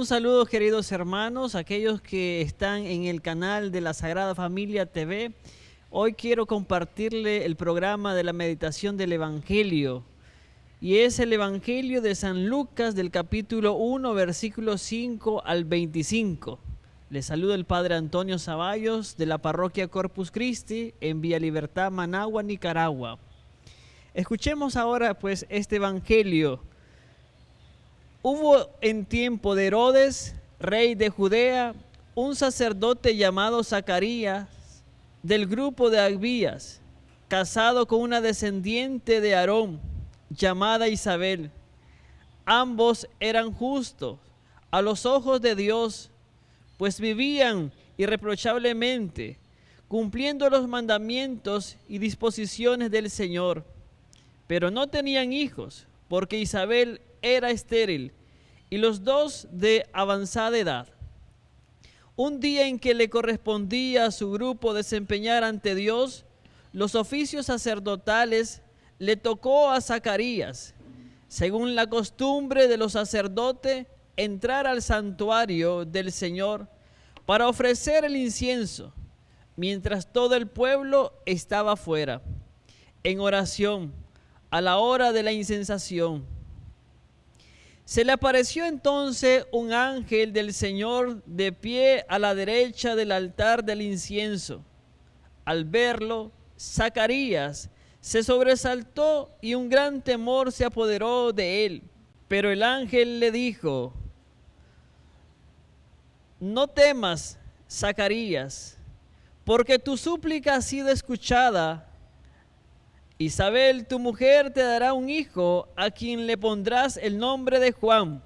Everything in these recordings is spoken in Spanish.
Un saludo, queridos hermanos, aquellos que están en el canal de la Sagrada Familia TV. Hoy quiero compartirle el programa de la meditación del Evangelio. Y es el Evangelio de San Lucas del capítulo 1, versículos 5 al 25. Les saluda el Padre Antonio Zavallos de la parroquia Corpus Christi en Villa Libertad, Managua, Nicaragua. Escuchemos ahora pues este Evangelio. Hubo en tiempo de Herodes, rey de Judea, un sacerdote llamado Zacarías, del grupo de Abías, casado con una descendiente de Aarón, llamada Isabel. Ambos eran justos a los ojos de Dios, pues vivían irreprochablemente, cumpliendo los mandamientos y disposiciones del Señor. Pero no tenían hijos, porque Isabel era estéril y los dos de avanzada edad. Un día en que le correspondía a su grupo desempeñar ante Dios los oficios sacerdotales, le tocó a Zacarías, según la costumbre de los sacerdotes, entrar al santuario del Señor para ofrecer el incienso, mientras todo el pueblo estaba fuera, en oración, a la hora de la incensación. Se le apareció entonces un ángel del Señor de pie a la derecha del altar del incienso. Al verlo, Zacarías se sobresaltó y un gran temor se apoderó de él. Pero el ángel le dijo: no temas, Zacarías, porque tu súplica ha sido escuchada. Isabel, tu mujer, te dará un hijo a quien le pondrás el nombre de Juan.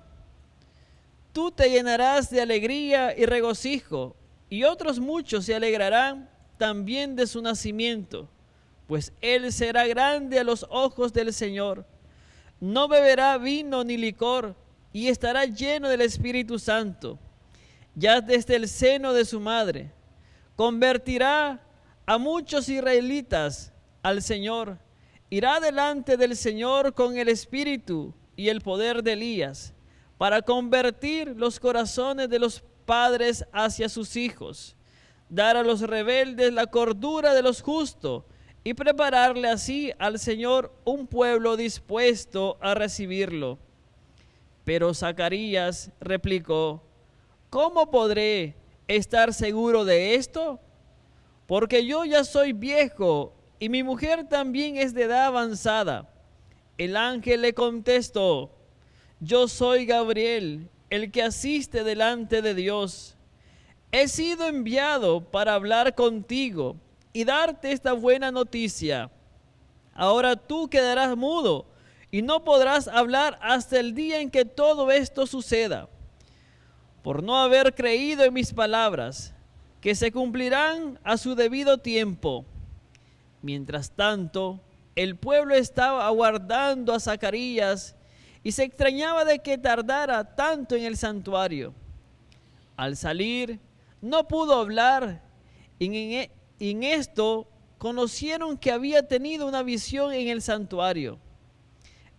Tú te llenarás de alegría y regocijo, y otros muchos se alegrarán también de su nacimiento, pues él será grande a los ojos del Señor. No beberá vino ni licor, y estará lleno del Espíritu Santo. Ya desde el seno de su madre convertirá a muchos israelitas al Señor. Irá delante del Señor con el espíritu y el poder de Elías, para convertir los corazones de los padres hacia sus hijos, dar a los rebeldes la cordura de los justos y prepararle así al Señor un pueblo dispuesto a recibirlo. Pero Zacarías replicó: ¿cómo podré estar seguro de esto? Porque yo ya soy viejo y mi mujer también es de edad avanzada. El ángel le contestó: yo soy Gabriel, el que asiste delante de Dios. He sido enviado para hablar contigo y darte esta buena noticia. Ahora tú quedarás mudo y no podrás hablar hasta el día en que todo esto suceda, por no haber creído en mis palabras, que se cumplirán a su debido tiempo. Mientras tanto, el pueblo estaba aguardando a Zacarías y se extrañaba de que tardara tanto en el santuario. Al salir, no pudo hablar, y en esto conocieron que había tenido una visión en el santuario.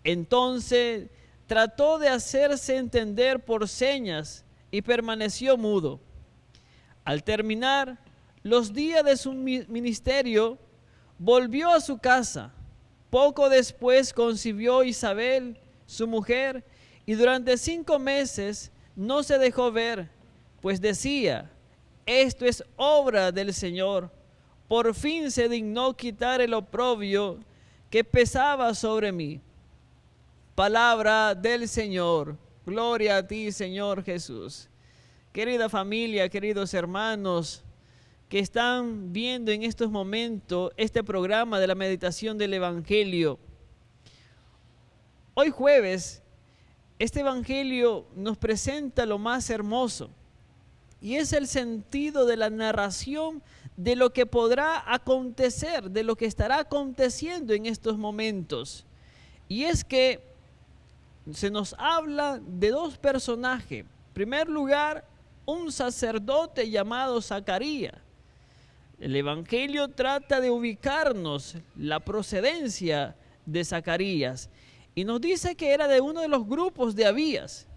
Entonces trató de hacerse entender por señas y permaneció mudo. Al terminar los días de su ministerio, volvió a su casa. Poco después concibió Isabel, su mujer, y durante 5 meses no se dejó ver, pues decía: esto es obra del Señor. Por fin se dignó quitar el oprobio que pesaba sobre mí. Palabra del Señor. Gloria a ti, Señor Jesús. Querida familia, queridos hermanos que están viendo en estos momentos este programa de la meditación del Evangelio. Hoy jueves, este Evangelio nos presenta lo más hermoso, y es el sentido de la narración de lo que podrá acontecer, de lo que estará aconteciendo en estos momentos. Y es que se nos habla de 2 personajes. En primer lugar, un sacerdote llamado Zacarías. El Evangelio trata de ubicarnos la procedencia de Zacarías y nos dice que era de uno de los grupos de Abías.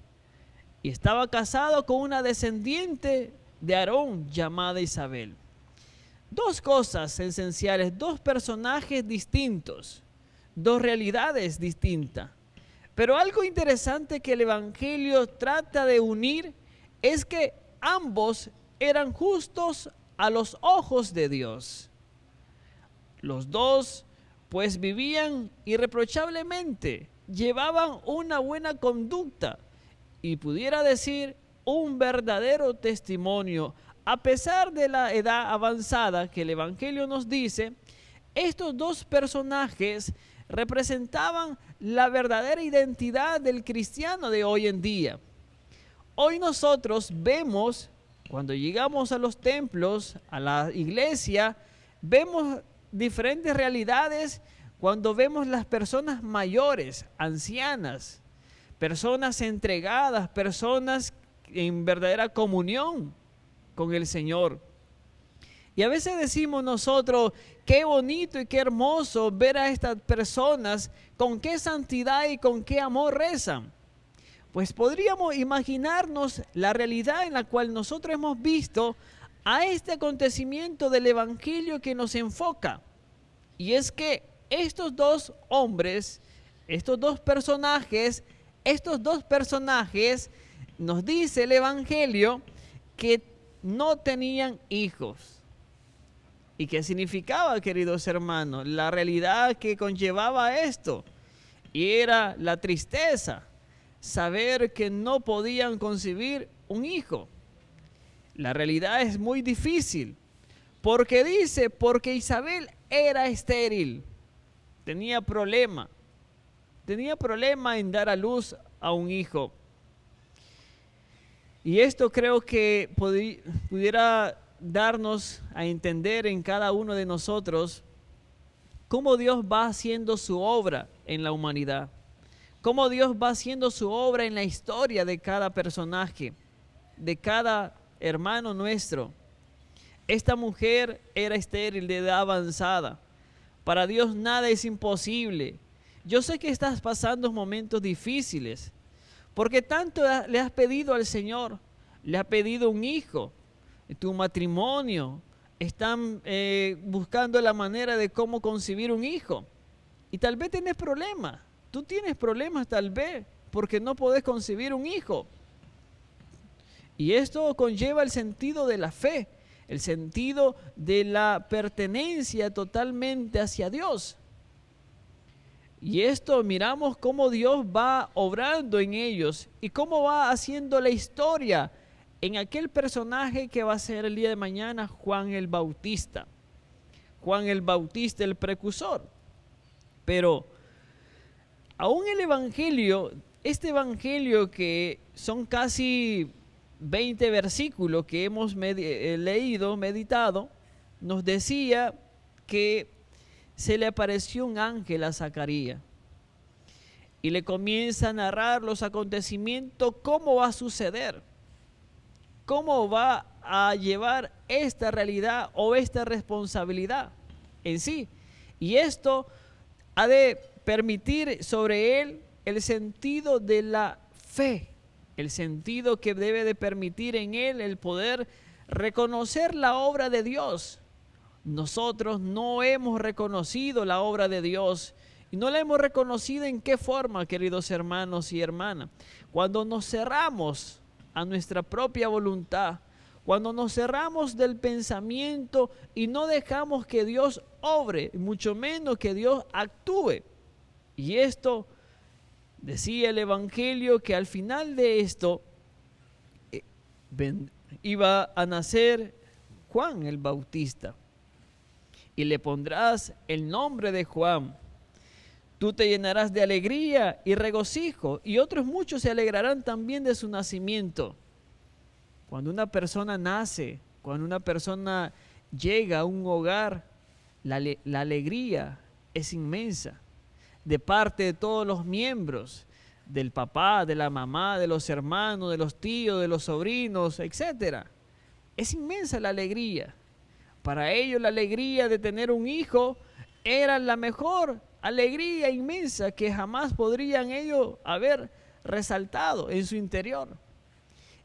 y estaba casado con una descendiente de Aarón llamada Isabel. Dos cosas esenciales, dos personajes distintos, dos realidades distintas. Pero algo interesante que el Evangelio trata de unir es que ambos eran justos a los ojos de Dios. Los dos pues vivían irreprochablemente, llevaban una buena conducta y pudiera decir un verdadero testimonio. A pesar de la edad avanzada que el Evangelio nos dice, estos dos personajes representaban la verdadera identidad del cristiano de hoy en día. Hoy nosotros vemos, cuando llegamos a los templos, a la iglesia, vemos diferentes realidades cuando vemos las personas mayores, ancianas, personas entregadas, personas en verdadera comunión con el Señor. Y a veces decimos nosotros, qué bonito y qué hermoso ver a estas personas, con qué santidad y con qué amor rezan. Pues podríamos imaginarnos la realidad en la cual nosotros hemos visto a este acontecimiento del Evangelio que nos enfoca. Y es que estos dos hombres, estos dos personajes, nos dice el Evangelio que no tenían hijos. ¿Y qué significaba, queridos hermanos? La realidad que conllevaba esto. Y era la tristeza, saber que no podían concebir un hijo. La realidad es muy difícil, porque Isabel era estéril, tenía problema en dar a luz a un hijo. Y esto creo que pudiera darnos a entender en cada uno de nosotros cómo Dios va haciendo su obra en la humanidad, cómo Dios va haciendo su obra en la historia de cada personaje, de cada hermano nuestro. Esta mujer era estéril, de edad avanzada. Para Dios nada es imposible. Yo sé que estás pasando momentos difíciles, porque tanto le has pedido al Señor, le has pedido un hijo, tu matrimonio, están buscando la manera de cómo concebir un hijo. Y tal vez tienes problemas, tú tienes problemas tal vez, porque no podés concebir un hijo. Y esto conlleva el sentido de la fe, el sentido de la pertenencia totalmente hacia Dios. Y esto miramos cómo Dios va obrando en ellos y cómo va haciendo la historia en aquel personaje que va a ser el día de mañana Juan el Bautista. Juan el Bautista, el precursor. Pero aún el Evangelio, este Evangelio que son casi 20 versículos que hemos leído, meditado, nos decía que se le apareció un ángel a Zacarías y le comienza a narrar los acontecimientos, cómo va a suceder, cómo va a llevar esta realidad o esta responsabilidad en sí. Y esto ha de permitir sobre él el sentido de la fe, el sentido que debe de permitir en él el poder reconocer la obra de Dios. Nosotros no hemos reconocido la obra de Dios y no la hemos reconocido. ¿En qué forma, queridos hermanos y hermanas? Cuando nos cerramos a nuestra propia voluntad, cuando nos cerramos del pensamiento y no dejamos que Dios obre, mucho menos que Dios actúe. Y esto decía el Evangelio que al final de esto iba a nacer Juan el Bautista. Y le pondrás el nombre de Juan. Tú te llenarás de alegría y regocijo, y otros muchos se alegrarán también de su nacimiento. Cuando una persona nace, cuando una persona llega a un hogar, la alegría es inmensa, de parte de todos los miembros, del papá, de la mamá, de los hermanos, de los tíos, de los sobrinos, etc. Es inmensa la alegría. Para ellos la alegría de tener un hijo era la mejor alegría inmensa que jamás podrían ellos haber resaltado en su interior.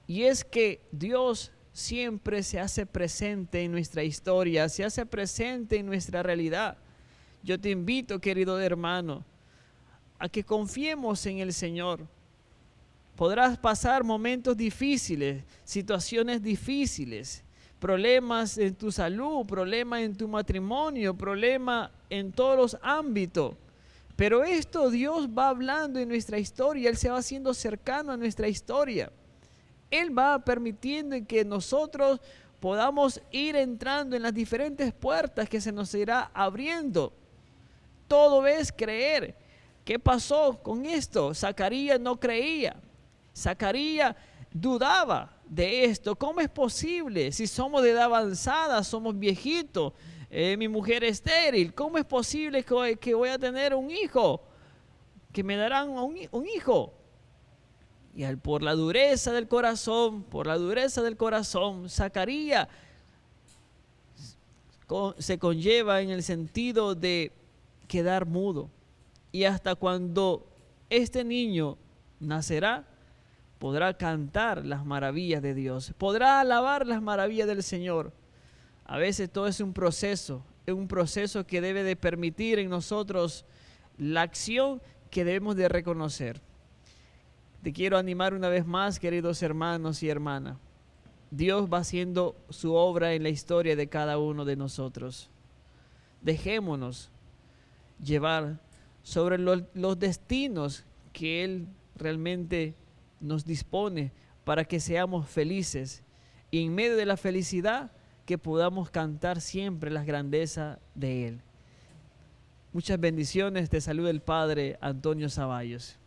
Y es que Dios siempre se hace presente en nuestra historia, se hace presente en nuestra realidad. Yo te invito, querido hermano, a que confiemos en el Señor. Podrás pasar momentos difíciles, situaciones difíciles, problemas en tu salud, problemas en tu matrimonio, problemas en todos los ámbitos. Pero esto Dios va hablando en nuestra historia, Él se va haciendo cercano a nuestra historia. Él va permitiendo que nosotros podamos ir entrando en las diferentes puertas que se nos irá abriendo. Todo es creer. ¿Qué pasó con esto? Zacarías no creía. Zacarías dudaba de esto. ¿Cómo es posible? Si somos de edad avanzada, somos viejitos, mi mujer es estéril. ¿Cómo es posible que voy a tener un hijo? Que me darán un hijo. Y por la dureza del corazón, Zacarías se conlleva en el sentido de quedar mudo. Y hasta cuando este niño nacerá, podrá cantar las maravillas de Dios, podrá alabar las maravillas del Señor. A veces todo es un proceso que debe de permitir en nosotros la acción que debemos de reconocer. Te quiero animar una vez más, queridos hermanos y hermanas. Dios va haciendo su obra en la historia de cada uno de nosotros. Dejémonos llevar sobre los destinos que Él realmente nos dispone para que seamos felices y en medio de la felicidad que podamos cantar siempre las grandezas de Él. Muchas bendiciones, te saluda el Padre Antonio Zavallos.